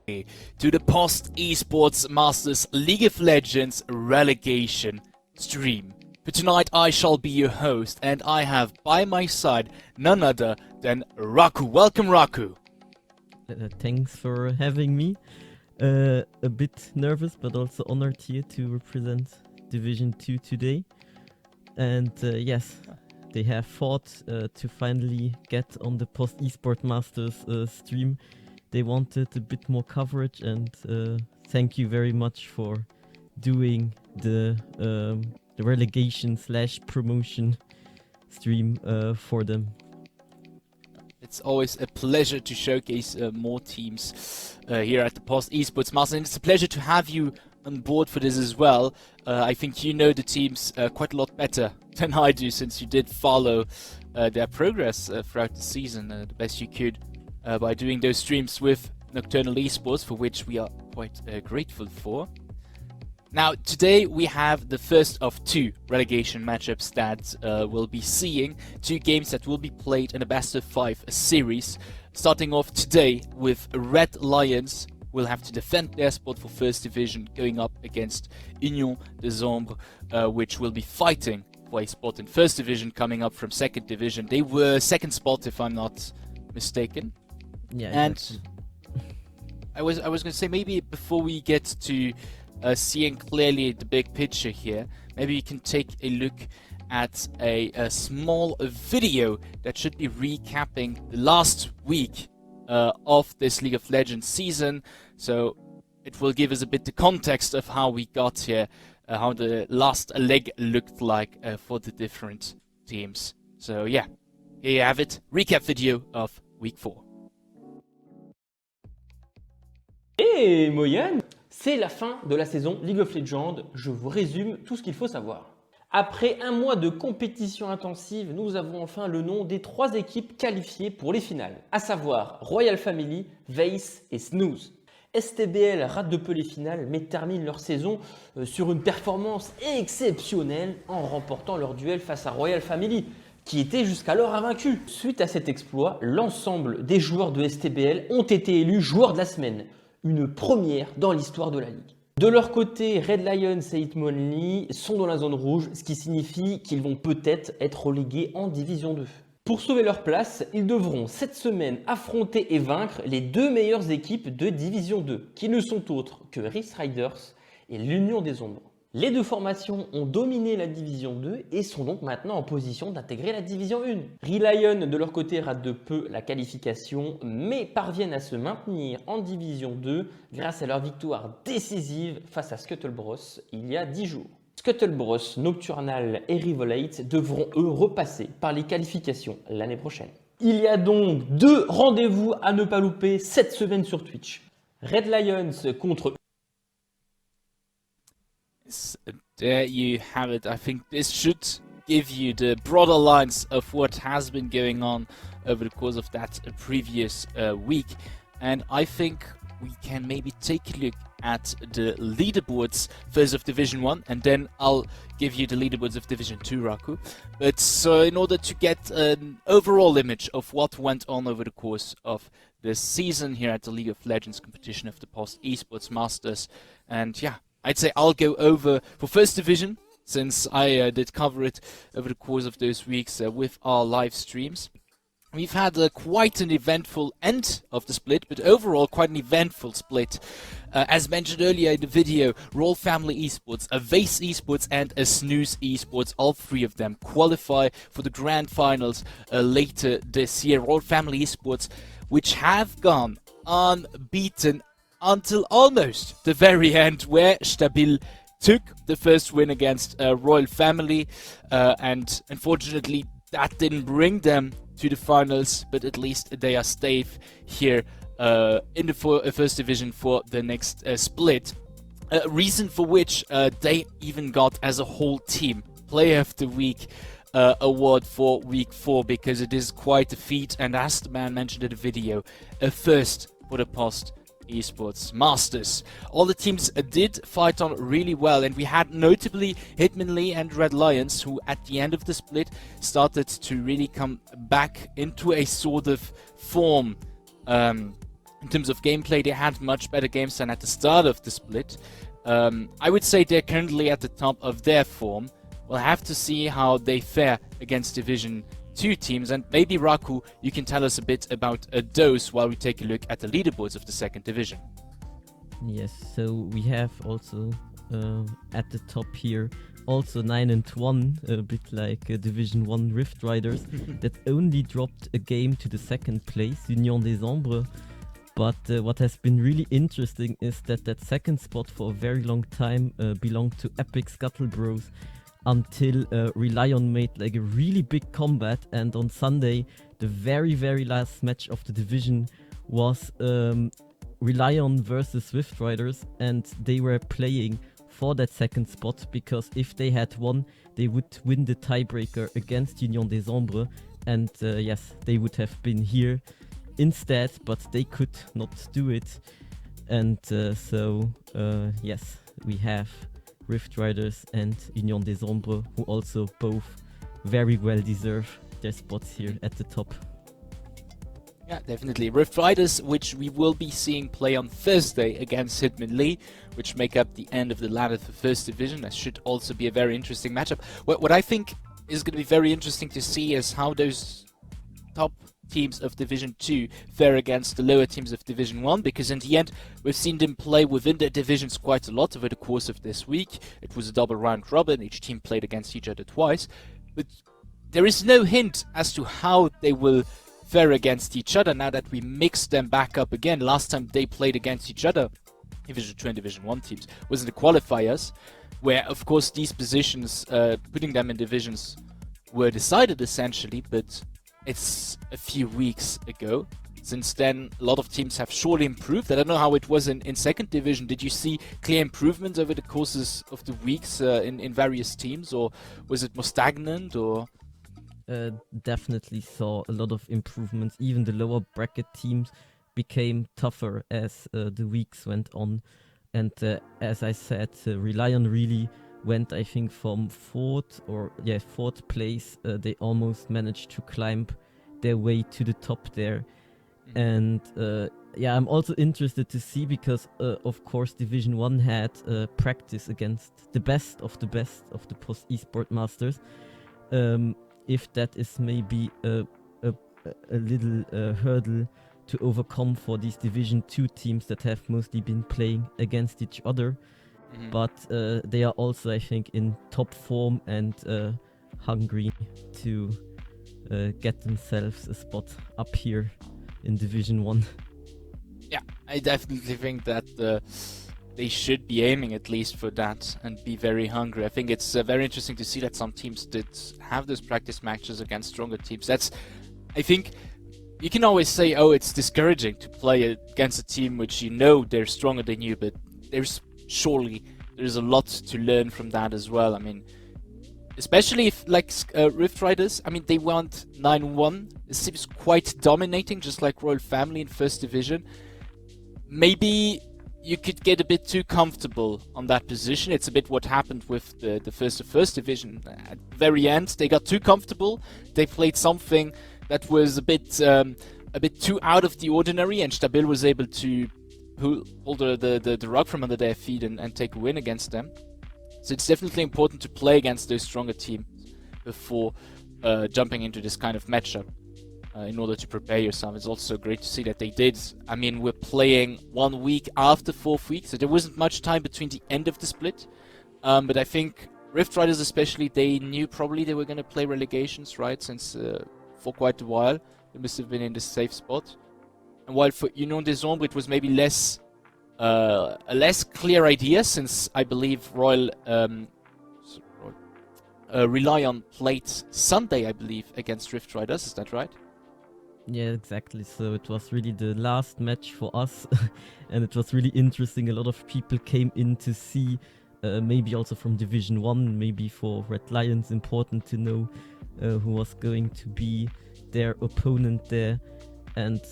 to the Post Esports Masters League of Legends relegation stream. For tonight I shall be your host, and I have by my side none other than Raku. Welcome, Raku. Thanks for having me. A bit nervous but also honored here to represent Division 2 today. And yes, they have fought to finally get on the Post Esports Masters stream. They wanted a bit more coverage, and thank you very much for doing the relegation / promotion stream for them. It's always a pleasure to showcase more teams here at the Post Esports Masters, and it's a pleasure to have you on board for this as well. I think you know the teams quite a lot better than I do, since you did follow their progress throughout the season the best you could by doing those streams with Nocturnal Esports, for which we are quite grateful for. Now, today we have the first of two relegation matchups that we'll be seeing, two games that will be played in a best of 5 series. Starting off today with Red Lions, will have to defend their spot for First Division, going up against Union des Ombres, which will be fighting for a spot in First Division, coming up from Second Division. They were second spot, if I'm not mistaken. Yeah, and exactly. I was going to say, maybe before we get to seeing clearly the big picture here, maybe you can take a look at a small video that should be recapping the last week of this League of Legends season. So it will give us a bit the context of how we got here, how the last leg looked like for the different teams. So yeah, here you have it, recap video of week 4. Et Moyenne, c'est la fin de la saison League of Legends. Je vous résume tout ce qu'il faut savoir. Après un mois de compétition intensive, nous avons enfin le nom des 3 équipes qualifiées pour les finales, à savoir Royal Family, Vayce et Snooze. STBL rate de peu les finales, mais termine leur saison sur une performance exceptionnelle en remportant leur duel face à Royal Family, qui était jusqu'alors invaincu. Suite à cet exploit, l'ensemble des joueurs de STBL ont été élus joueurs de la semaine. Une première dans l'histoire de la Ligue. De leur côté, Red Lions et Hitmonlee sont dans la zone rouge, ce qui signifie qu'ils vont peut-être être relégués en Division 2. Pour sauver leur place, ils devront cette semaine affronter et vaincre les 2 meilleures équipes de Division 2, qui ne sont autres que Rift Riders et l'Union des Ombres. Les 2 formations ont dominé la Division 2 et sont donc maintenant en position d'intégrer la Division 1. Lions, de leur côté, ratent de peu la qualification, mais parviennent à se maintenir en Division 2 grâce à leur victoire décisive face à Scuttlebros il y a 10 jours. Scuttlebros, Nocturnal et Rivolate devront eux repasser par les qualifications l'année prochaine. Il y a donc 2 rendez-vous à ne pas louper cette semaine sur Twitch. Red Lions contre... There you have it. I think this should give you the broader lines of what has been going on over the course of that previous week. And I think we can maybe take a look at the leaderboards first of Division 1, and then I'll give you the leaderboards of Division 2, Raku. But so in order to get an overall image of what went on over the course of this season here at the League of Legends competition of the Post Esports Masters, and yeah, I'd say I'll go over for First Division, since I did cover it over the course of those weeks with our live streams. We've had quite an eventful end of the split, but overall quite an eventful split. As mentioned earlier in the video, Royal Family Esports, a Vayce Esports and a Snooze Esports, all 3 of them qualify for the grand finals later this year. Royal Family Esports, which have gone unbeaten until almost the very end, where Stabil took the first win against Royal Family, and unfortunately that didn't bring them to the finals, but at least they are safe here in the First Division for the next split. Reason for which they even got, as a whole team, Player of the Week award for week 4, because it is quite a feat, and as the man mentioned in the video, a first for the Post Esports Masters. All the teams did fight on really well, and we had notably Hitmonlee and Red Lions, who at the end of the split started to really come back into a sort of form in terms of gameplay, they had much better games than at the start of the split. I would say they're currently at the top of their form. We'll have to see how they fare against Division 2 teams, and maybe Raku, you can tell us a bit about those while we take a look at the leaderboards of the second division. Yes, so we have also at the top here also 9-1, a bit like Division 1 Rift Riders, that only dropped a game to the second place, Union des Ombres. But what has been really interesting is that second spot for a very long time belonged to Epic Scuttle Bros until Relion made like a really big combat, and on Sunday the very last match of the division was Relion versus Swift Riders, and they were playing for that second spot because if they had won, they would win the tiebreaker against Union des Ombres, and yes, they would have been here instead, but they could not do it. And so yes, we have Rift Riders and Union des Ombres, who also both very well deserve their spots here at the top. Yeah, definitely. Rift Riders, which we will be seeing play on Thursday against Hitman Lee, which make up the end of the ladder for First Division. That should also be a very interesting matchup. What I think is going to be very interesting to see is how those top teams of Division 2 fare against the lower teams of Division 1, because in the end we've seen them play within their divisions quite a lot over the course of this week. It was a double round robin, each team played against each other twice, but there is no hint as to how they will fare against each other now that we mix them back up again. Last time they played against each other, Division 2 and Division 1 teams, was in the qualifiers, where of course these positions, putting them in divisions, were decided essentially, but it's a few weeks ago. Since then, a lot of teams have surely improved. I don't know how it was in second division. Did you see clear improvements over the courses of the weeks in various teams, or was it more stagnant? Or Definitely saw a lot of improvements. Even the lower bracket teams became tougher as the weeks went on. And as I said, Relion really went, I think, from fourth place. They almost managed to climb their way to the top there. And yeah, I'm also interested to see because, of course, Division 1 had practice against the best of the Post Esport Masters. If that is maybe a little hurdle to overcome for these Division 2 teams that have mostly been playing against each other. But they are also, I think, in top form and hungry to get themselves a spot up here in Division 1. Yeah, I definitely think that they should be aiming at least for that and be very hungry. I think it's very interesting to see that some teams did have those practice matches against stronger teams. I think you can always say, oh, it's discouraging to play against a team which you know they're stronger than you, but there's a lot to learn from that as well. I mean, especially if, like, Rift Riders, I mean, they went 9-1. It seems quite dominating, just like Royal Family in First Division. Maybe you could get a bit too comfortable on that position. It's a bit what happened with the First Division. At the very end, they got too comfortable. They played something that was a bit too out of the ordinary, and Stabil was able to pull the rug from under their feet and take a win against them. So it's definitely important to play against those stronger teams before jumping into this kind of matchup in order to prepare yourself. It's also great to see that they did. I mean, we're playing 1 week after fourth week, so there wasn't much time between the end of the split. But I think Rift Riders especially, they knew probably they were going to play relegations, right? Since for quite a while, they must have been in the safe spot. And while for Union des Ombres, it was maybe a less clear idea, since I believe Relion played Sunday, I believe, against Rift Riders. Is that right? Yeah, exactly. So it was really the last match for us, and it was really interesting. A lot of people came in to see, maybe also from Division 1, maybe for Red Lions, important to know who was going to be their opponent there. And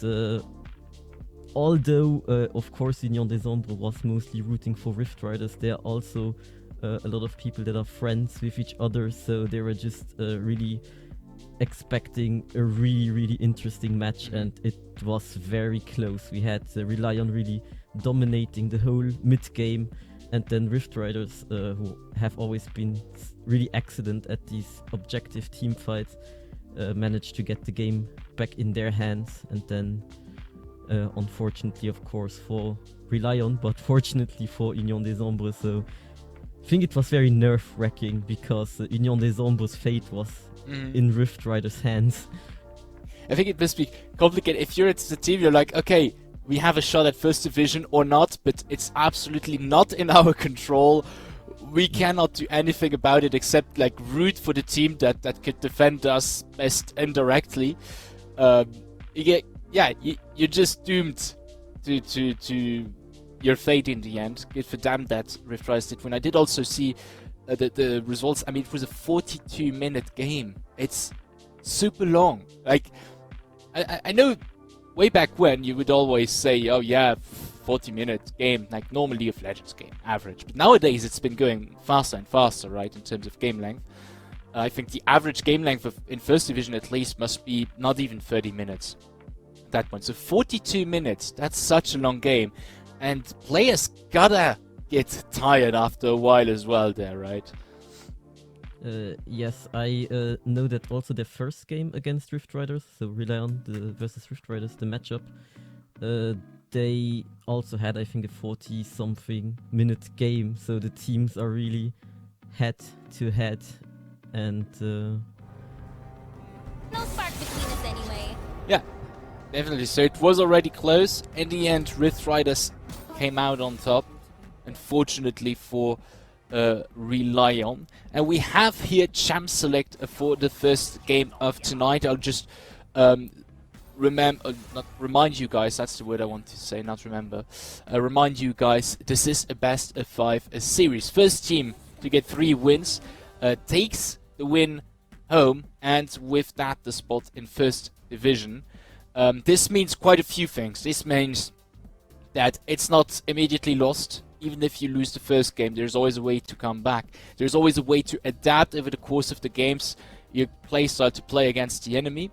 although, of course, Union des Ombres was mostly rooting for Rift Riders, there are also a lot of people that are friends with each other, so they were just really expecting a really interesting match, and it was very close. We had Relion really dominating the whole mid game, and then Rift Riders, who have always been really excellent at these objective team fights, managed to get the game back in their hands. And then unfortunately, of course, for Relion, but fortunately for Union des Ombres. So I think it was very nerve-wracking, because Union des Ombres' fate was in Rift Riders' hands. I think it must be complicated. If you're at the team, you're like, okay, we have a shot at first division or not, but it's absolutely not in our control. We cannot do anything about it except like root for the team that could defend us best indirectly. You're just doomed to your fate in the end. Good for them that Rift Riders did win. I did also see the results. I mean, it was a 42-minute game. It's super long. Like, I know way back when you would always say, oh yeah, 40-minute game, like normal League of Legends game, average. But nowadays it's been going faster and faster, right, in terms of game length. I think the average game length in First Division at least must be not even 30 minutes at that point. So 42 minutes, that's such a long game. And players gotta get tired after a while as well there, right? Yes, I know that also the first game against Rift Riders, so Relion versus Rift Riders, the matchup, they also had, I think, a 40-something minute game, so the teams are really head-to-head, and... No spark between us anyway. Yeah, definitely. So it was already close. In the end, Rift Riders came out on top, unfortunately for Relion. And we have here champ select for the first game of tonight. I'll just remind you guys, that's the word I want to say, not remember. Remind you guys, this is a best of 5 series. First team to get 3 wins takes the win home, and with that the spot in First Division. This means quite a few things. This means that it's not immediately lost. Even if you lose the first game, there's always a way to come back. There's always a way to adapt over the course of the games, your playstyle to play against the enemy.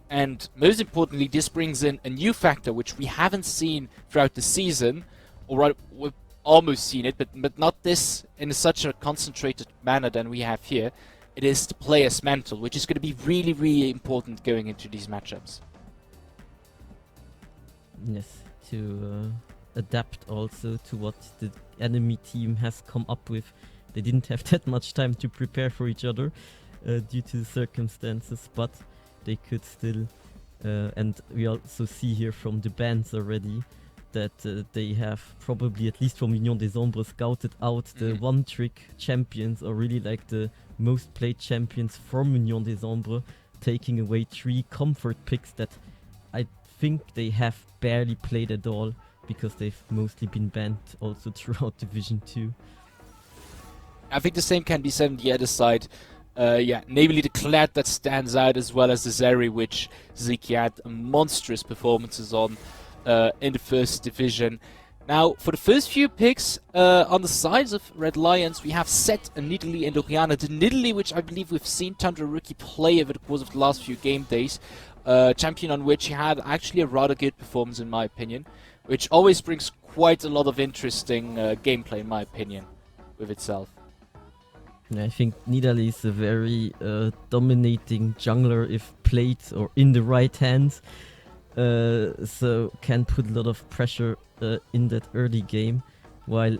And most importantly, this brings in a new factor which we haven't seen throughout the season. Alright, we've almost seen it, but not this in such a concentrated manner than we have here. It is the player's mental, which is going to be really important going into these matchups. Yes, to adapt also to what the enemy team has come up with. They didn't have that much time to prepare for each other due to the circumstances, but they could still, and we also see here from the bans already that they have probably, at least from Union des Ombres, scouted out the one-trick champions, or really like the most played champions from Union des Ombres, taking away 3 comfort picks that I think they have barely played at all, because they've mostly been banned also throughout Division 2. I think the same can be said on the other side. Namely the Clad that stands out, as well as the Zeri, which Ziki had monstrous performances on in the First Division. Now, for the first few picks on the sides of Red Lions, we have Set, Nidalee and Oriana. The Nidalee, which I believe we've seen Tundra Rookie play over the course of the last few game days. Champion on which he had actually a rather good performance in my opinion, which always brings quite a lot of interesting gameplay in my opinion with itself. I think Nidalee is a very dominating jungler if played or in the right hands, so can put a lot of pressure in that early game, while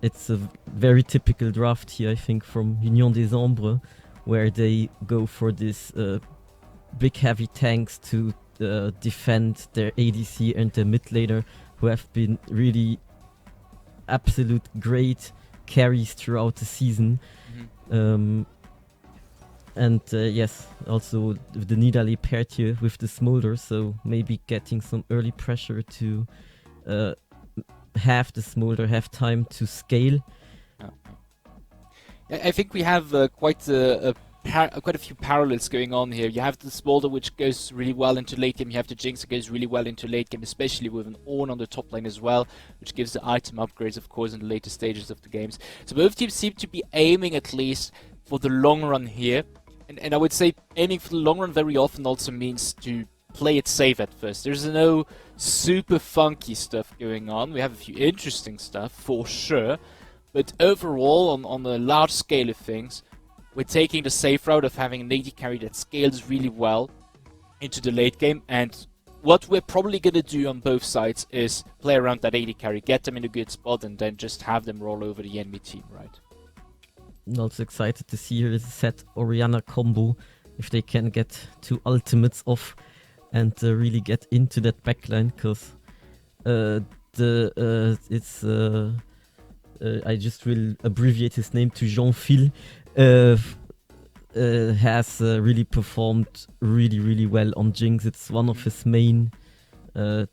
it's a very typical draft here, I think, from Union des Ombres, where they go for this big heavy tanks to defend their ADC and their mid laner, who have been really absolute great carries throughout the season. Yes, also the Nidalee paired here with the Smolder, so maybe getting some early pressure to have the Smolder have time to scale. I think we have quite a few parallels going on here. You have the Smolder, which goes really well into late game. You have the Jinx that goes really well into late game, especially with an Ornn on the top lane as well, which gives the item upgrades, of course, in the later stages of the games. So both teams seem to be aiming, at least for the long run here, And I would say aiming for the long run very often also means to play it safe at first. There's no super funky stuff going on. We have a few interesting stuff for sure, but overall, on a large scale of things, we're taking the safe route of having an AD carry that scales really well into the late game. And what we're probably going to do on both sides is play around that AD carry, get them in a good spot, and then just have them roll over the enemy team, right? I'm also excited to see here is Set Orianna combo, if they can get 2 ultimates off and really get into that backline, because I just will abbreviate his name to Jean-Phil, has really performed really well on Jinx. It's one of his main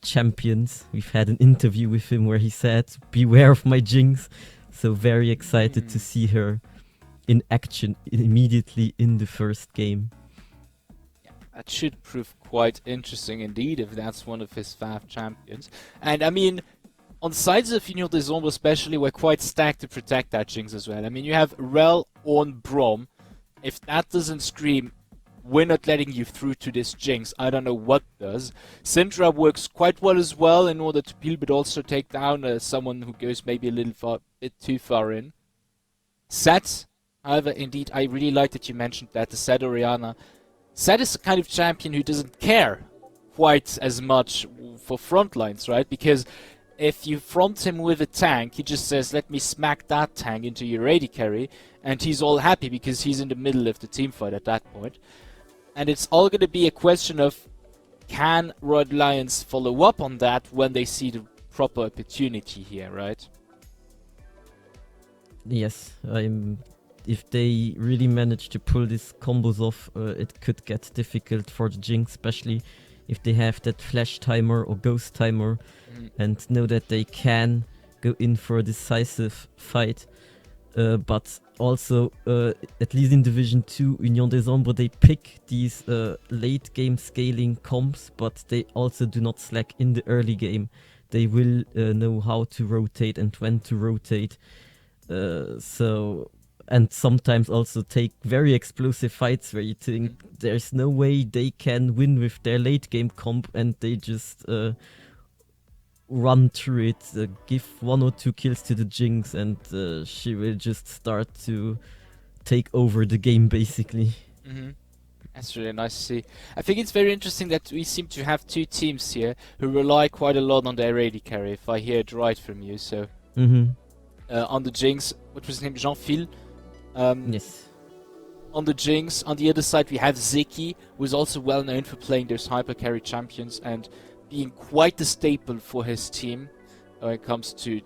champions. We've had an interview with him where he said, "Beware of my Jinx." So very excited to see her in action immediately in the first game. That should prove quite interesting indeed if that's one of his 5 champions. And I mean, on the sides of Union des Ombres especially, we're quite stacked to protect that Jinx as well. I mean, you have Rel on Brom. If that doesn't scream, we're not letting you through to this Jinx, I don't know what does. Syndra works quite well as well in order to peel, but also take down someone who goes maybe a bit too far in. Set, however, indeed, I really like that you mentioned that, the Set Orianna. Set is the kind of champion who doesn't care quite as much for front lines, right? Because if you front him with a tank, he just says, let me smack that tank into your AD carry, and he's all happy because he's in the middle of the teamfight at that point. And it's all going to be a question of, can Red Lions follow up on that when they see the proper opportunity here, right? Yes, if they really manage to pull these combos off, it could get difficult for the Jinx, especially if they have that flash timer or ghost timer and know that they can go in for a decisive fight. But also, at least in Division 2, Union des Ombres, they pick these late game scaling comps, but they also do not slack in the early game. They will know how to rotate and when to rotate. And sometimes also take very explosive fights where you think there's no way they can win with their late game comp, and they just run through it, give 1 or 2 kills to the Jinx, and she will just start to take over the game basically. That's really nice to see. I think it's very interesting that we seem to have 2 teams here who rely quite a lot on their AD carry, if I hear it right from you. So on the Jinx, what was his name? Jean-Phil? Yes. On the Jinx, on the other side we have Zeki, who is also well known for playing those hyper carry champions and being quite the staple for his team when it comes to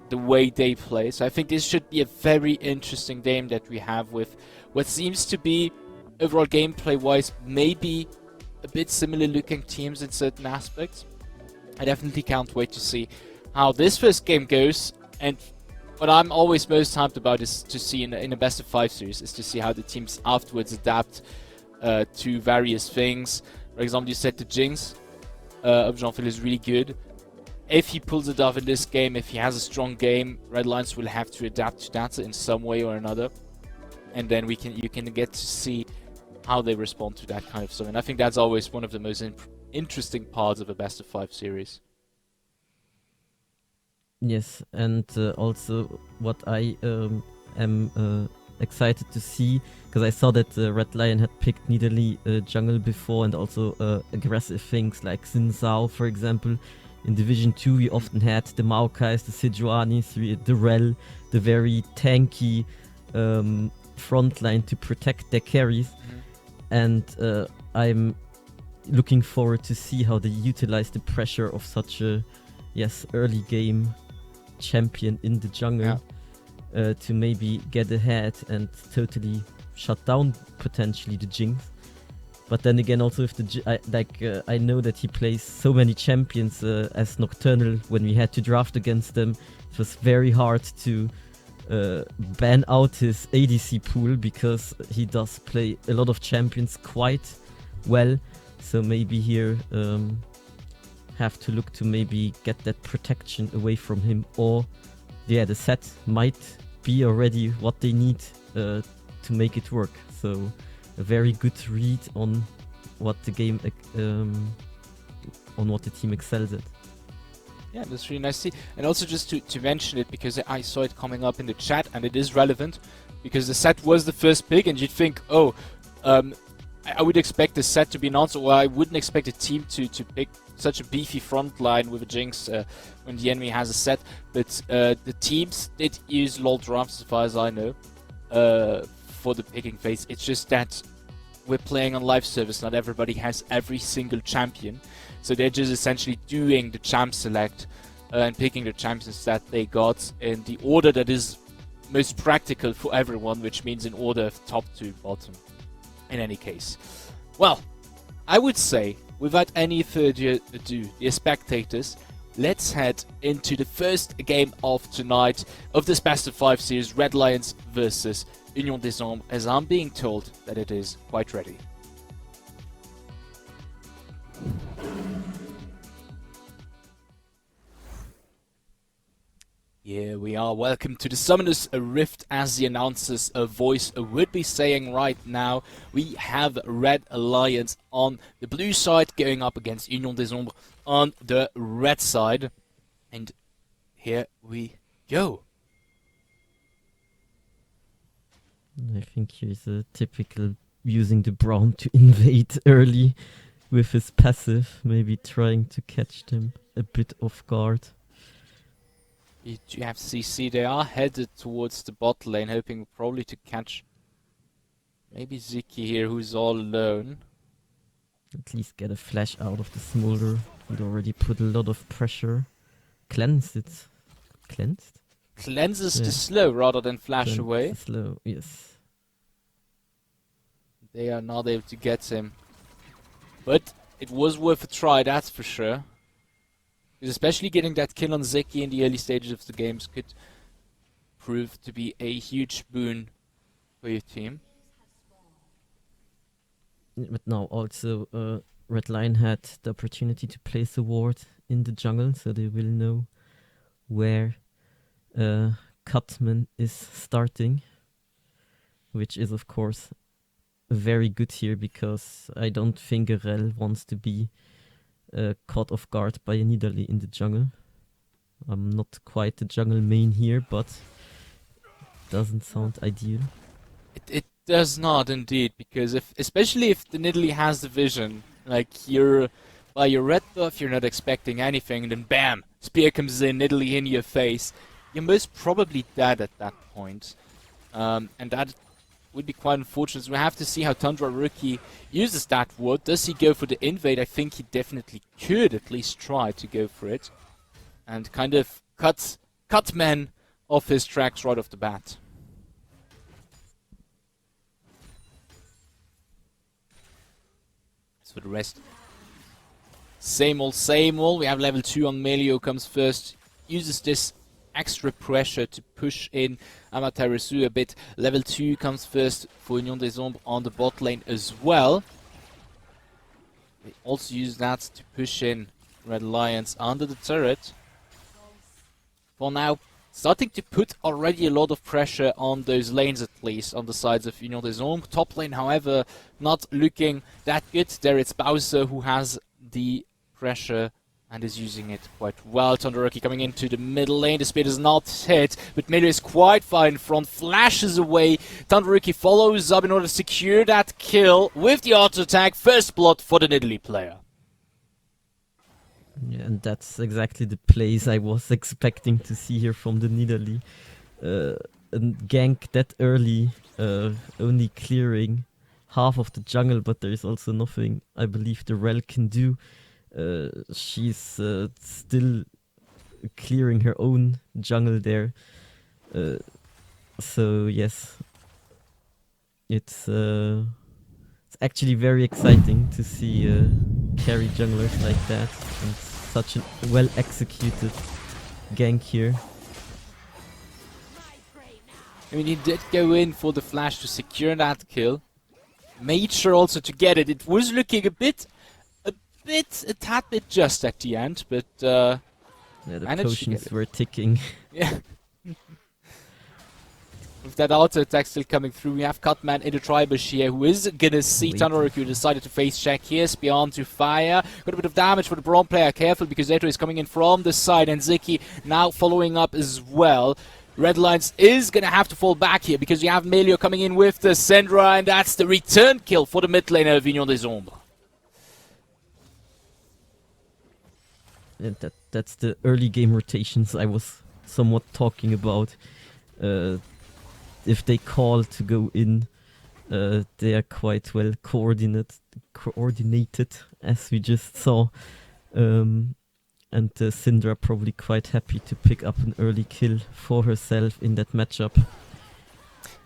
the way they play. So I think this should be a very interesting game that we have with what seems to be, overall gameplay wise, maybe a bit similar looking teams in certain aspects. I definitely can't wait to see how this first game goes, and what I'm always most hyped about is to see in a best of 5 series, is to see how the teams afterwards adapt to various things. For example, you said the Jinx of Jean-Phil is really good. If he pulls it off in this game, if he has a strong game, Red Lions will have to adapt to that in some way or another. And then you can get to see how they respond to that kind of stuff. And I think that's always one of the most interesting parts of a best of 5 series. Yes, and also what I am excited to see, because I saw that Red Lion had picked Nidalee jungle before, and also aggressive things like Xin Zhao, for example. In Division 2 we often had the Maokais, the Sejuanis, the Rel, the very tanky front line to protect their carries. And I'm looking forward to see how they utilize the pressure of such a early game champion in the jungle to maybe get ahead and totally shut down potentially the Jinx. But then again, also if I know that he plays so many champions as Nocturnal. When we had to draft against them, it was very hard to ban out his ADC pool, because he does play a lot of champions quite well. So maybe here have to look to maybe get that protection away from him, or the set might be already what they need to make it work. So a very good read on what the game, on what the team excels at. Yeah, that's really nice to see. And also just to mention it, because I saw it coming up in the chat, and it is relevant, because the set was the first pick, and you'd think, oh, I would expect the set to be announced, or I wouldn't expect a team to pick such a beefy front line with a Jinx when the enemy has a set. But the teams did use LoL drafts, as far as I know, for the picking phase. It's just that we're playing on live service, not everybody has every single champion. So they're just essentially doing the champ select and picking the champions that they got in the order that is most practical for everyone, which means in order of top to bottom, in any case. Well, I would say, without any further ado, dear spectators, let's head into the first game of tonight of this best of 5 series, Red Lions versus Union des Ombres, as I'm being told that it is quite ready. Here we are. Welcome to the Summoner's Rift, as the announcer's voice would be saying right now. We have Red Lions on the blue side going up against Union des Ombres on the red side. And here we go. I think here's a typical using the Braum to invade early with his passive, maybe trying to catch them a bit off guard. You have CC, they are headed towards the bot lane, hoping probably to catch maybe Ziki here, who's all alone. At least get a flash out of the smolder. Would already put a lot of pressure. Cleanse it. Cleansed? Cleanses the slow rather than flash away. Slow, yes. They are not able to get him. But it was worth a try, that's for sure. Because especially getting that kill on Zeki in the early stages of the games could prove to be a huge boon for your team. But now also Red Lion had the opportunity to place a ward in the jungle, so they will know where Cutman is starting. Which is of course very good here, because I don't think Rel wants to be caught off guard by a Nidalee in the jungle. I'm not quite a jungle main here, but doesn't sound ideal. It does not indeed, because especially if the Nidalee has the vision, like by your red buff, you're not expecting anything, and then bam, spear comes in, Nidalee in your face. You're most probably dead at that point, and that would be quite unfortunate. So we have to see how Tundra Rookie uses that ward. Does he go for the invade? I think he definitely could at least try to go for it and kind of cut men off his tracks right off the bat. As for the rest, same old, same old. We have level 2 on Melio comes first, uses this extra pressure to push in Amaterasu a bit. Level 2 comes first for Union des Ombres on the bot lane as well. They also use that to push in Red Lions under the turret. For now, starting to put already a lot of pressure on those lanes, at least on the sides of Union des Ombres. Top lane, however, not looking that good. There it's Bowser who has the pressure and is using it quite well. Todoroki coming into the middle lane. The spear does not hit, but Miller is quite far in front, flashes away. Todoroki follows up in order to secure that kill with the auto attack. First blood for the Nidalee player. Yeah, and that's exactly the plays I was expecting to see here from the Nidalee. And gank that early, only clearing half of the jungle, but there is also nothing I believe the Rel can do. She's still clearing her own jungle there. So yes, it's actually very exciting to see carry junglers like that, and such a well executed gank here. I mean, he did go in for the flash to secure that kill. Made sure also to get it. It was looking a tad bit just at the end, but Yeah, the managed to get potions it. were ticking. Yeah. with that auto attack still coming through. We have Cutman in the tri-bush here, who is gonna see Tanaroku, who decided to face check here. Spear onto fire. Got a bit of damage for the Braum player. Careful, because Zeto is coming in from the side, and Ziki now following up as well. Red Lions is gonna have to fall back here, because you have Melio coming in with the Syndra, and that's the return kill for the mid laner of Union des Ombres. And that's the early game rotations I was somewhat talking about. If they call to go in, they are quite well coordinated, as we just saw. And Syndra probably quite happy to pick up an early kill for herself in that matchup.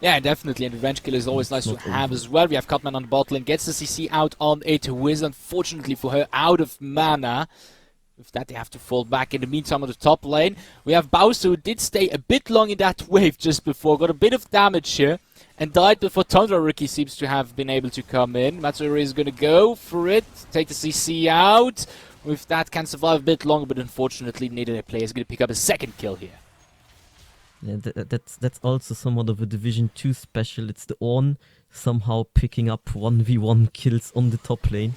Yeah, definitely, and revenge kill is always nice to have as well. We have Cutman on the bot lane, gets the CC out on it, who is unfortunately for her out of mana. With that, they have to fall back. In the meantime, on the top lane, we have Bowser, who did stay a bit long in that wave just before. Got a bit of damage here and died before Tundra seems to have been able to come in. Matsuri is going to go for it, take the CC out. With that, can survive a bit longer, but unfortunately, neither player is going to pick up a second kill here. Yeah, that's also somewhat of a Division 2 special. It's the Ornn somehow picking up 1v1 kills on the top lane.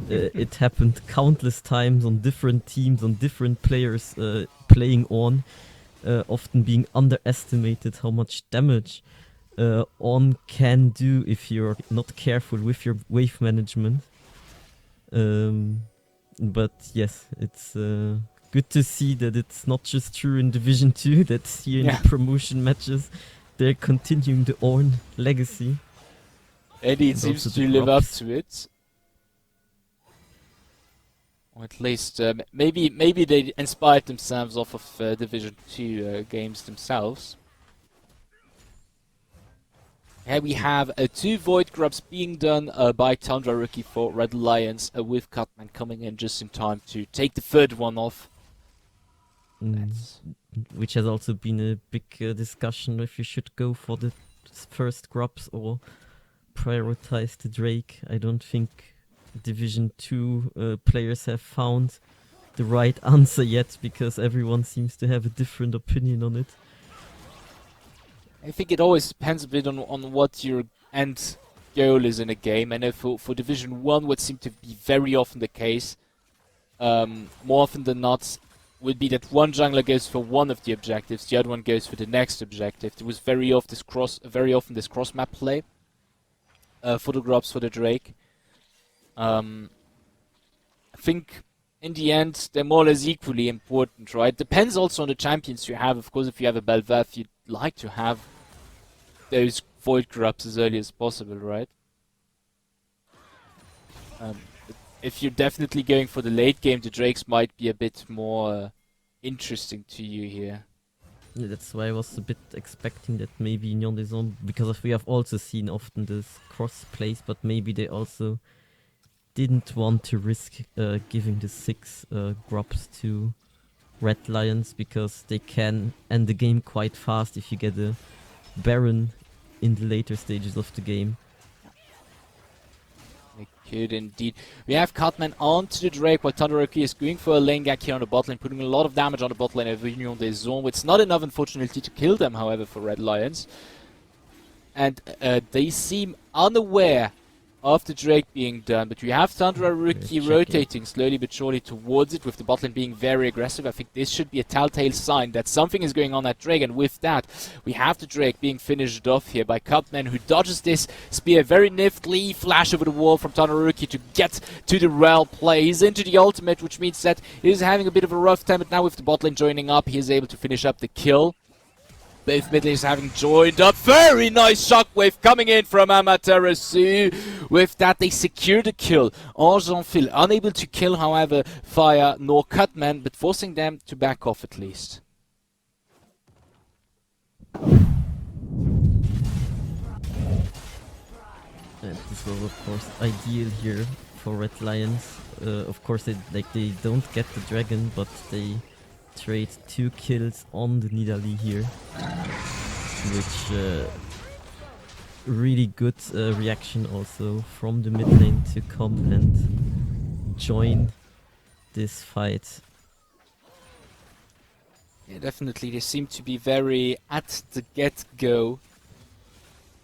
It happened countless times on different teams, on different players playing Ornn, often being underestimated how much damage Ornn can do if you're not careful with your wave management. But yes, it's good to see that it's not just true in Division 2, that's here in the promotion matches. They're continuing the Ornn legacy. Eddie seems to live up to it. Or at least, maybe they inspired themselves off of Division 2 games themselves. Here we have 2 Void Grubs being done by Tundra Rookie for Red Lions, with Cutman coming in just in time to take the third one off. Which has also been a big discussion if you should go for the first grubs or prioritize the Drake. I don't think Division 2 players have found the right answer yet, because everyone seems to have a different opinion on it. I think it always depends a bit on what your end goal is in a game, and for Division 1 what seemed to be very often the case, more often than not, would be that one jungler goes for one of the objectives, the other one goes for the next objective. There was very often this cross map play for the grubs for the Drake. I think in the end they're more or less equally important, right? Depends also on the champions you have. Of course, if you have a Bel'Veth, you'd like to have those Void Grubs as early as possible, right? If you're definitely going for the late game, the Drakes might be a bit more interesting to you here. Yeah, that's why I was a bit expecting that maybe Union des Ombres, because we have also seen often this cross plays, but maybe they also didn't want to risk giving the 6 grubs to Red Lions, because they can end the game quite fast if you get a Baron in the later stages of the game. They could indeed. We have Cutman onto the Drake, while Todoroki is going for a lane gag here on the bot lane, putting a lot of damage on the bot lane of Union des Ombres. It's not enough, unfortunately, to kill them, however, for Red Lions. And they seem unaware of the Drake being done, but we have Tundra Rookie rotating slowly but surely towards it, with the bot lane being very aggressive. I think this should be a telltale sign that something is going on at Drake, and with that, we have the Drake being finished off here by Cutman, who dodges this spear very niftily, flash over the wall from Tundra Rookie to get to the Rel play. He's into the ultimate, which means that he's having a bit of a rough time, but now with the bot lane joining up, he is able to finish up the kill. Both mid lanes having joined up. Very nice shockwave coming in from Amaterasu. With that, they secure the kill. Argenfil unable to kill, however, Fire nor Cutman, but forcing them to back off at least. This was of course ideal here for Red Lions. Of course they don't get the dragon, but they trade 2 kills on the Nidalee here, which really good reaction also from the mid lane to come and join this fight. Yeah, definitely. They seem to be very at the get-go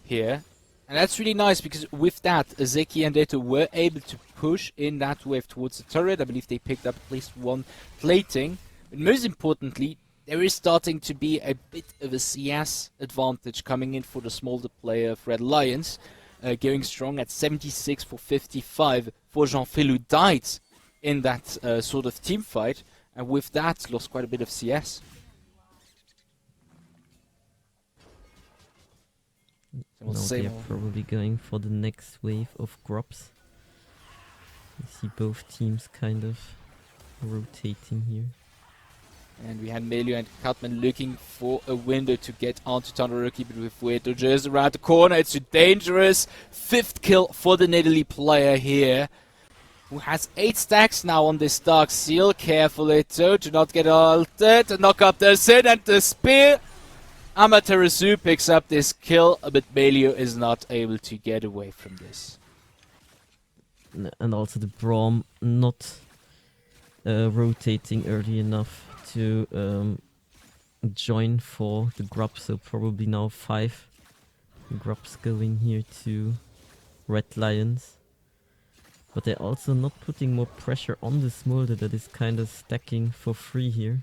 here. And that's really nice because with that, Zeki and Eto were able to push in that wave towards the turret. I believe they picked up at least one plating. But most importantly, there is starting to be a bit of a CS advantage coming in for the smaller player of Red Lions. Going strong at 76 for 55 for Jean-Phil, who died in that sort of team fight. And with that, lost quite a bit of CS. Now they're probably going for the next wave of grubs. You see both teams kind of rotating here. And we had Melio and Cutman looking for a window to get onto Todoroki, but with Weto just around the corner, it's too dangerous. 5th kill for the Nidalee player here, who has 8 stacks now on this Dark Seal. Careful, Eto, to not get ulted, to knock up the Sin and the Spear. Amaterasu picks up this kill, but Melio is not able to get away from this. And also the Braum not rotating early enough to join for the grub, so probably now 5 grubs going here to Red Lions. But they're also not putting more pressure on the Smolder that is kind of stacking for free here.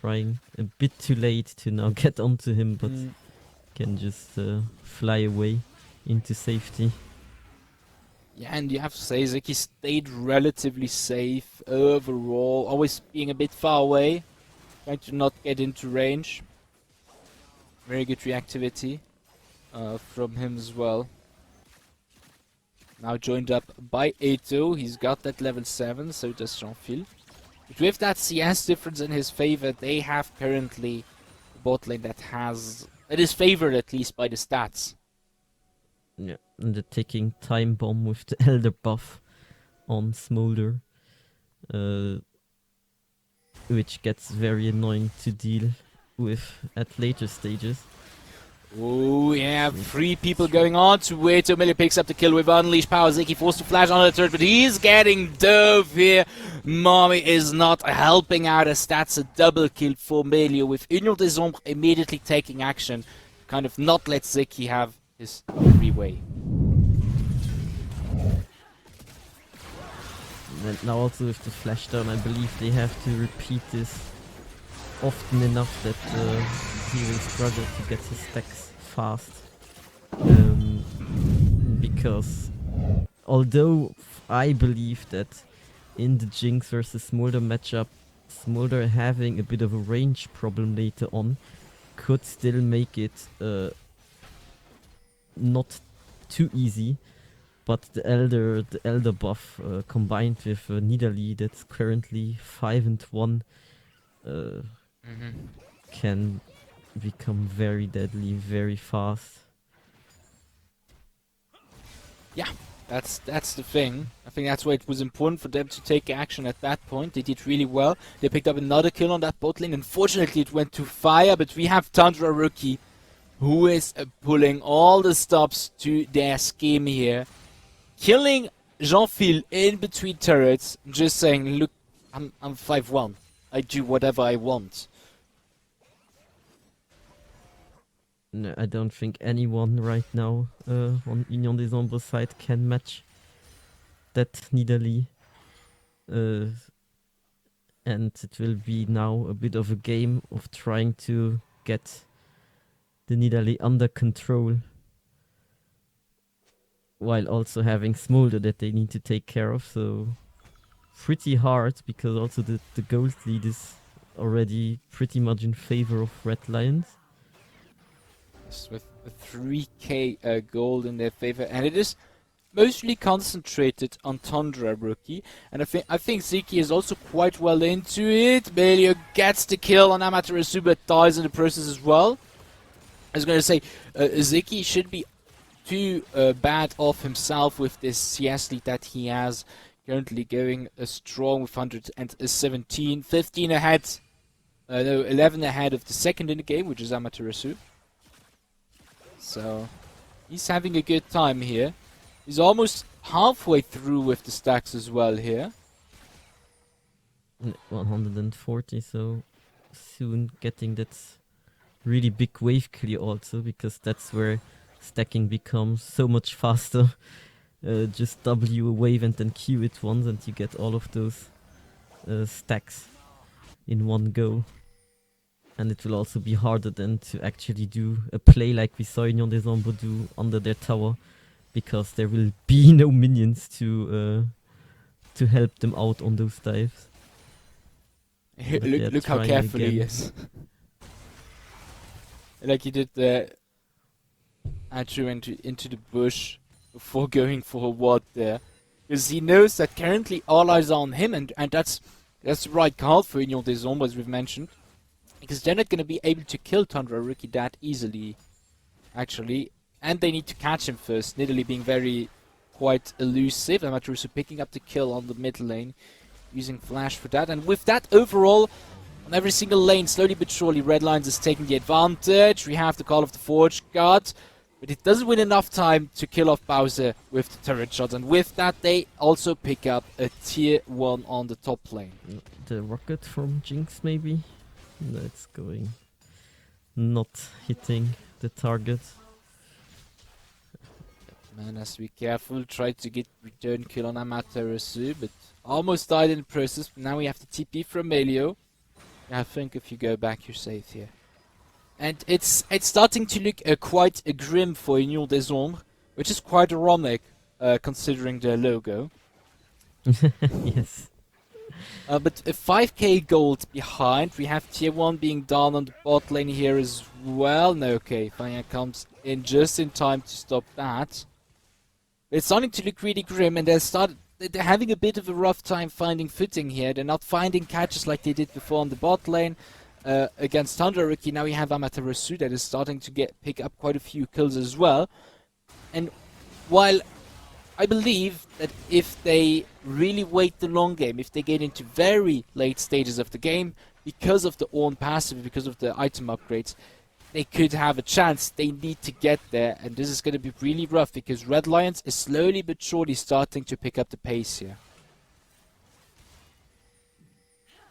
Trying a bit too late to now get onto him, but can just fly away into safety. Yeah, and you have to say Zeki stayed relatively safe overall, always being a bit far away, trying to not get into range. Very good reactivity from him as well. Now joined up by Eto, he's got that level 7, so does Jean-Phil. But with that CS difference in his favor, they have currently a bot lane that is favored at least by the stats. Yeah, and the ticking time bomb with the Elder buff on Smolder, which gets very annoying to deal with at later stages. Oh yeah, 3 people going on to Weto. Millie picks up the kill with Unleashed Power. Zeki forced to flash on the turret, but he's getting dove here. Mommy is not helping out as that's a double kill for Melio, with Union des Ombres immediately taking action, kind of not let Zeki have his free way. And now also with the flash down, I believe they have to repeat this often enough that he will struggle to get his stacks fast. Because although I believe that in the Jinx versus Smolder matchup, Smolder having a bit of a range problem later on could still make it not too easy. But the Elder buff combined with Nidalee that's currently 5-1 can become very deadly very fast. Yeah, that's the thing. I think that's why it was important for them to take action at that point. They did really well. They picked up another kill on that bot lane. Unfortunately, it went to fire, but we have Todoroki, who is pulling all the stops to their scheme here. Killing Jean-Phil in between turrets, just saying, look, I'm 5-1. I do whatever I want. No, I don't think anyone right now on Union des Ombres side can match that Nidalee. And it will be now a bit of a game of trying to get the Nidalee under control, while also having Smolder that they need to take care of. So pretty hard, because also the gold lead is already pretty much in favor of Red Lions. With a 3k gold in their favor, and it is mostly concentrated on Todoroki, and I think Zeki is also quite well into it. Melio gets the kill on Amaterasu, but dies in the process as well. I was going to say, Zeki should be too bad off himself with this CS lead that he has, currently going strong with 117, 15 ahead, no, 11 ahead of the second in the game, which is Amaterasu. So he's having a good time here. He's almost halfway through with the stacks as well here. 140, so soon getting that really big wave clear also, because that's where stacking becomes so much faster. Just W a wave and then Q it once, and you get all of those stacks in one go. And it will also be harder then to actually do a play like we saw Union des Ombres do under their tower, because there will be no minions to help them out on those dives. But they're Look how trying carefully, again. yes. Like he did the Andrew into the bush before going for a ward there. Because he knows that currently all eyes are on him, and that's the right call for Union des Ombres, as we've mentioned. Because they're not going to be able to kill Tundra Rookie that easily, actually. And they need to catch him first. Nidalee being quite elusive. Amaterasu picking up the kill on the mid lane, using Flash for that. And with that, overall, on every single lane, slowly but surely, Red Lions is taking the advantage. We have the call of the Forge Guard, but it doesn't win enough time to kill off Bowser with the turret shot. And with that, they also pick up a tier 1 on the top lane. The rocket from Jinx, maybe? No, it's going. Not hitting the target. Man has to be careful. Tried to get return kill on Amaterasu, but almost died in the process. Now we have the TP from Melio. I think if you go back, you're safe here. And it's starting to look quite grim for Union des Ombres, which is quite ironic considering their logo. Yes. But a 5k gold behind. We have tier 1 being down on the bot lane here as well. No, okay, Fanya comes in just in time to stop that. It's starting to look really grim, and they're having a bit of a rough time finding footing here. They're not finding catches like they did before on the bot lane against Tundra Rookie. Now we have Amaterasu that is starting to pick up quite a few kills as well. And while I believe that if they really wait the long game, if they get into very late stages of the game, because of the Ornn passive, because of the item upgrades, they could have a chance. They need to get there, and this is going to be really rough because Red Lions is slowly but surely starting to pick up the pace here.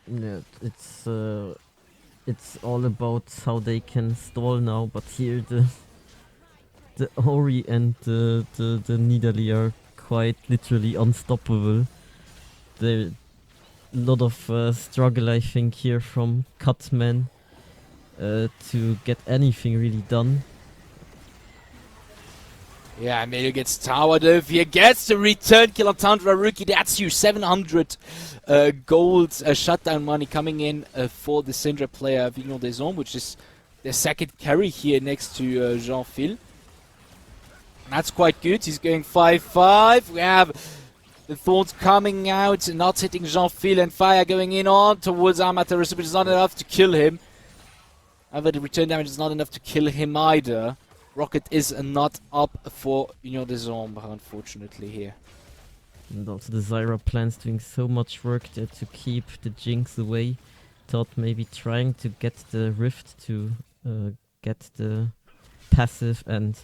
Yeah, it's all about how they can stall now, but here the Ori and the Nidalee are quite literally unstoppable. There a lot of struggle, I think, here from Cutman to get anything really done. Yeah, Melio gets towered over here, gets the return kill on Tundra Rookie. That's you, 700 gold shutdown money coming in for the Syndra player of Union des Ombres, which is the second carry here next to Jean-Phil. That's quite good. He's going 5-5. We have the Thorns coming out and not hitting Jean-Phil, and fire going in on towards Amaterasu, but it's not enough to kill him. However, the return damage is not enough to kill him either. Rocket is not up for Union des Ombres, unfortunately, here. And also the Zyra plans doing so much work there to keep the Jinx away. Thought maybe trying to get the Rift to get the passive and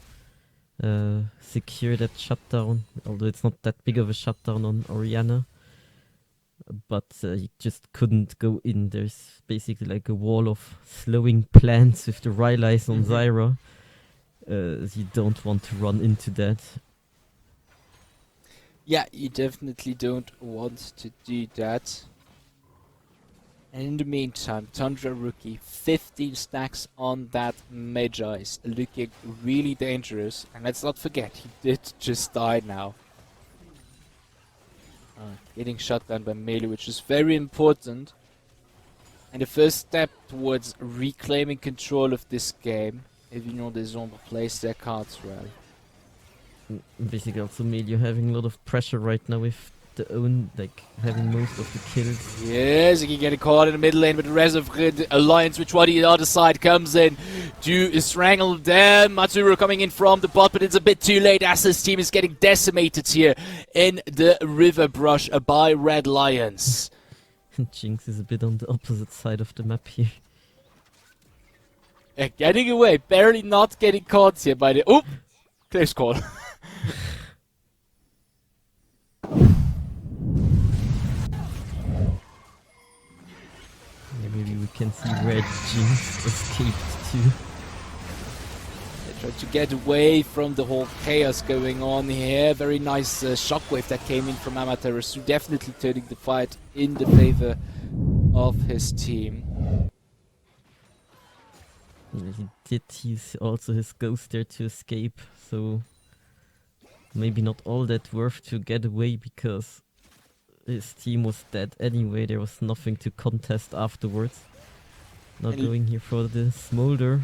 secure that shutdown, although it's not that big of a shutdown on Orianna. But you just couldn't go in. There's basically like a wall of slowing plants with the Rylai's on Zyra. You don't want to run into that. Yeah, you definitely don't want to do that. And in the meantime, Tundra Rookie, 15 stacks on that Magi, is looking really dangerous. And let's not forget, he did just die now. Getting shut down by Melio, which is very important. And the first step towards reclaiming control of this game, if Union des Ombres plays their cards well. Basically also Melio having a lot of pressure right now with the own, like, having most of the kills. Yes, he can get a call in the middle lane, but the rest of the Alliance, which one the other side comes in to strangle them. Matsuru coming in from the bot, but it's a bit too late as his team is getting decimated here in the river brush by Red Lions. Jinx is a bit on the opposite side of the map here. Getting away, barely not getting caught here by the... Oh! Close call. Yeah, maybe we can see Red Jinx escaped too. Try to get away from the whole chaos going on here. Very nice shockwave that came in from Amaterasu, definitely turning the fight in the favor of his team. He did use also his ghost there to escape, so maybe not all that worth to get away because his team was dead anyway. There was nothing to contest afterwards. Now And going here for the smolder.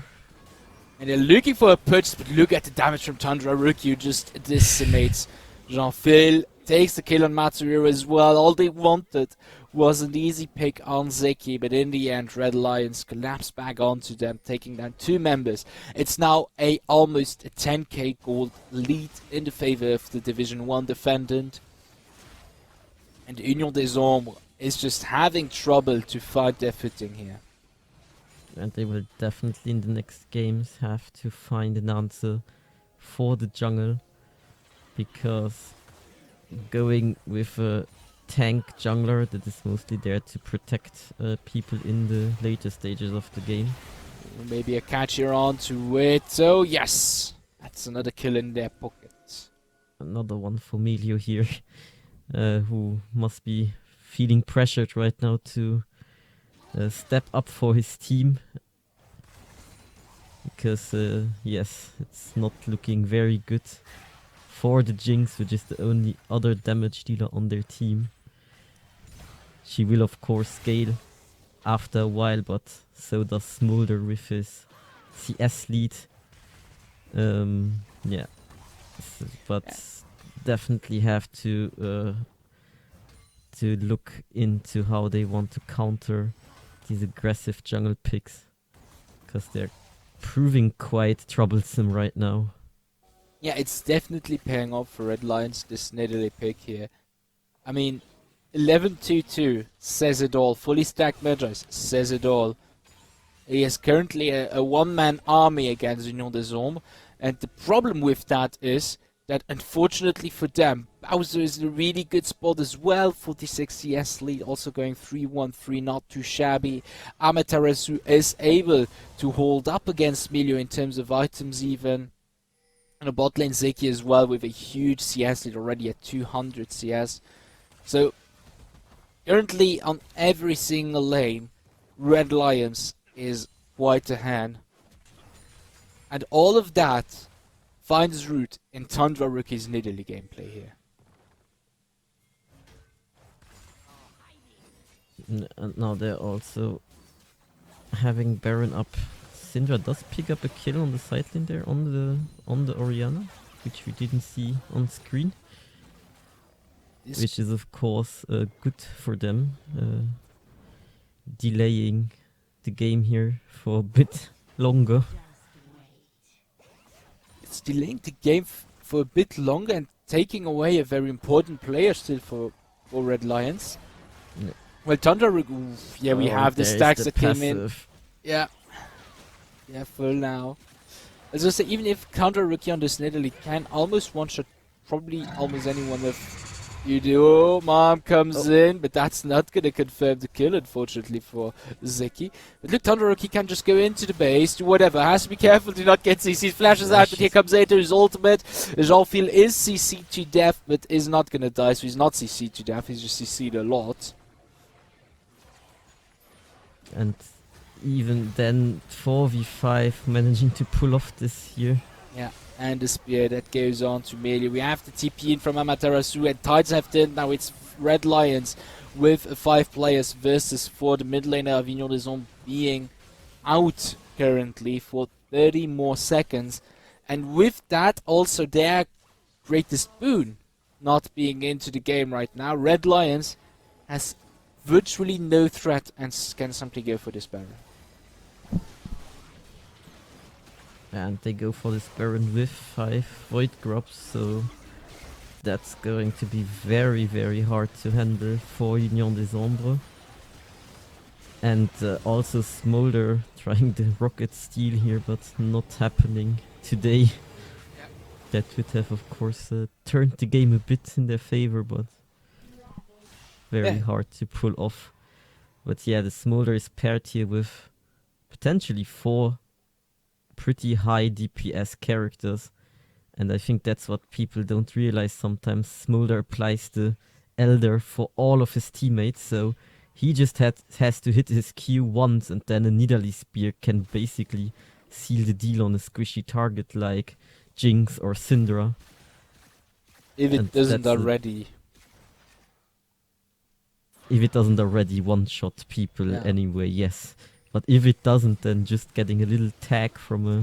And they're looking for a purchase, but look at the damage from Tundra Rookie, who just decimates Jean-Phil. Takes the kill on Matsuhiro as well. All they wanted was an easy pick on Zeki, but in the end, Red Lions collapsed back onto them, taking down 2 members. It's now almost a 10k gold lead in the favor of the Division 1 defendant. And Union des Ombres is just having trouble to find their footing here. And they will definitely in the next games have to find an answer for the jungle, because going with a tank jungler that is mostly there to protect people in the later stages of the game. Maybe a catch here onto it. Oh yes, that's another kill in their pocket. Another one for Melio here, who must be feeling pressured right now to step up for his team, because yes, it's not looking very good for the Jinx, which is the only other damage dealer on their team. She will of course scale after a while, but so does Smolder with his CS lead. Yeah, but definitely have to look into how they want to counter these aggressive jungle picks, because they're proving quite troublesome right now. Yeah, it's definitely paying off for Red Lions, this Nidalee pick here. I mean, 11-2-2 says it all. Fully stacked Magi says it all. He has currently a one-man army against Union des Ombres, and the problem with that is that unfortunately for them, Bowser is in a really good spot as well. 46 CS lead, also going 3-1-3, not too shabby. Amaterasu is able to hold up against Melio in terms of items even. And a bot lane Zeki as well with a huge CS lead, already at 200 CS. So currently on every single lane, Red Lions is quite a hand. And all of that finds root in Tundra Rookie's Nidalee gameplay here. And now they're also having Baron up. Syndra does pick up a kill on the side lane there on the Orianna, which we didn't see on screen. Which is of course good for them, delaying the game here for a bit longer. It's delaying the game for a bit longer and taking away a very important player still for Red Lions. Yeah. Well, Tundra, yeah, we have the stacks that came in. Yeah. Yeah, full now. As I say, even if Counter Rookie on this Nidalee can almost one-shot probably almost anyone with you do. Oh, Mom comes in, but that's not going to confirm the kill, unfortunately, for Zeki. But look, Thunder Rookie can just go into the base, do whatever. Has to be careful to not get CC. Flashes out, but here comes Ato, his ultimate. Jean-Phil is CC to death, but is not going to die, so he's not CC to death. He's just CC'd a lot. And even then, 4v5 managing to pull off this here. Yeah, and the spear that goes on to Melee. We have the TP in from Amaterasu, and Tides have done. Now it's Red Lions with 5 players versus 4. The mid laner of Union des Ombres being out currently for 30 more seconds. And with that, also their greatest boon not being into the game right now. Red Lions has virtually no threat and can simply go for this Baron. And they go for this Baron with 5 Void Grubs, so that's going to be very, very hard to handle for Union des Ombres. And also Smolder trying the Rocket Steal here, but not happening today. Yep. That would have, of course, turned the game a bit in their favor, but very hard to pull off. But yeah, the Smolder is paired here with potentially 4 pretty high DPS characters. And I think that's what people don't realize sometimes. Smolder applies the Elder for all of his teammates, so he just has to hit his Q once, and then a Nidalee Spear can basically seal the deal on a squishy target like Jinx or Syndra. If it And doesn't that's already. If it doesn't already one-shot people Yeah. anyway, yes. But if it doesn't, then just getting a little tag from a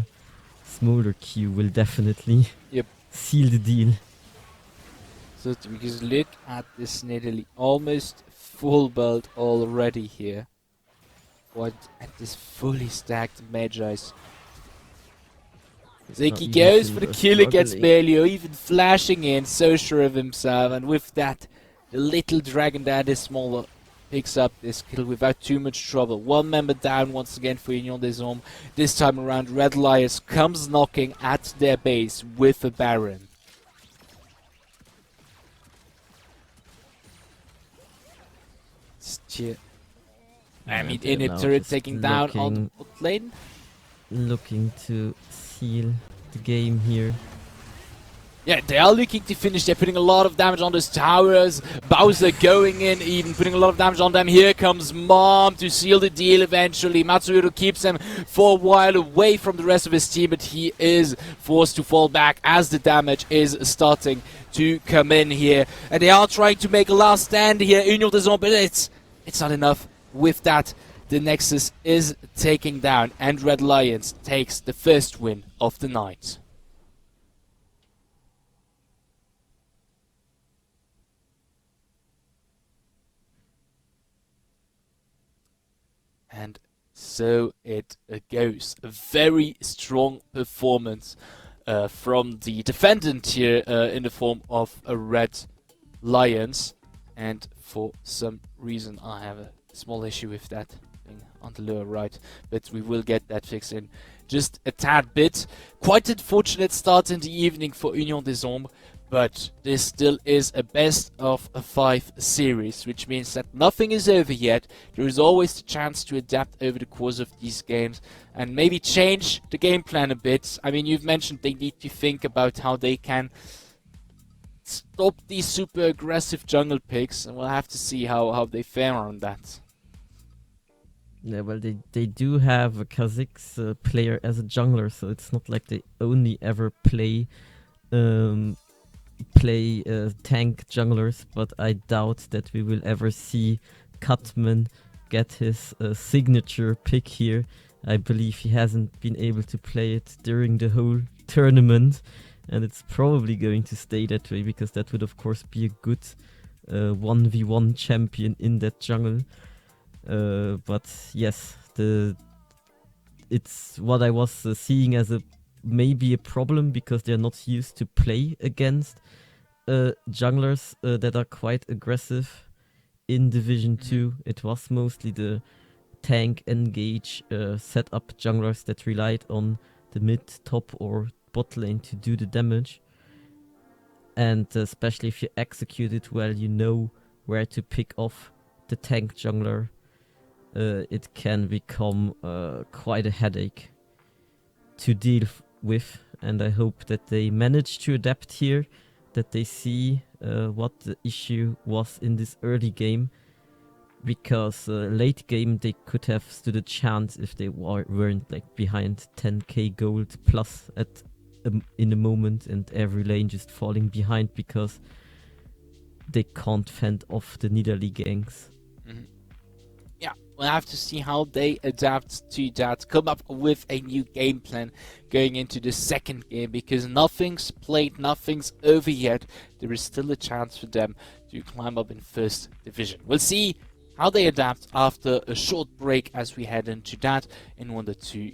Smolder Q will definitely Yep. seal the deal. So because look at this Nidalee, almost full build already here. What at this fully stacked Magi's. Zeki even goes for the Silver kill against struggling. Belio, even flashing in, so sure of himself, and with that, the little dragon that is smaller picks up this kill without too much trouble. One member down once again for Union des Hommes. This time around, Red Lions comes knocking at their base with a Baron. I mean, they're in a now turret just taking down on the bot lane. looking to seal the game here. Yeah, they are looking to finish. They're putting a lot of damage on those towers. Bowser going in, even putting a lot of damage on them. Here comes Mom to seal the deal eventually. Matsuhiro keeps him for a while away from the rest of his team, but he is forced to fall back as the damage is starting to come in here. And they are trying to make a last stand here. Union des Hommes, but it's not enough. With that, the Nexus is taken down, and Red Lions takes the first win of the night. And so it goes. A very strong performance from the defendant here in the form of a Red Lions. And for some reason I have a small issue with that thing on the lower right. But we will get that fixed in just a tad bit. Quite an unfortunate start in the evening for Union des Hommes. But this still is a best of 5 series, which means that nothing is over yet. There is always the chance to adapt over the course of these games and maybe change the game plan a bit. I mean, you've mentioned they need to think about how they can stop these super aggressive jungle picks, and we'll have to see how they fare on that. Yeah, well, they do have a Kha'Zix player as a jungler, so it's not like they only ever play tank junglers, but I doubt that we will ever see Cutman get his signature pick here. I believe he hasn't been able to play it during the whole tournament, and it's probably going to stay that way, because that would of course be a good 1v1 champion in that jungle. But yes, it's what I was seeing as maybe a problem, because they're not used to play against junglers that are quite aggressive in Division 2. It was mostly the tank engage setup junglers that relied on the mid, top or bot lane to do the damage. And especially if you execute it well, you know where to pick off the tank jungler. It can become quite a headache to deal with, and I hope that they manage to adapt here, that they see what the issue was in this early game, because late game they could have stood a chance if they weren't like behind 10k gold plus in a moment, and every lane just falling behind because they can't fend off the Nidalee ganks. Mm-hmm. Yeah, we'll have to see how they adapt to that, come up with a new game plan going into the second game, because nothing's played, nothing's over yet. There is still a chance for them to climb up in first division. We'll see how they adapt after a short break as we head into that in order to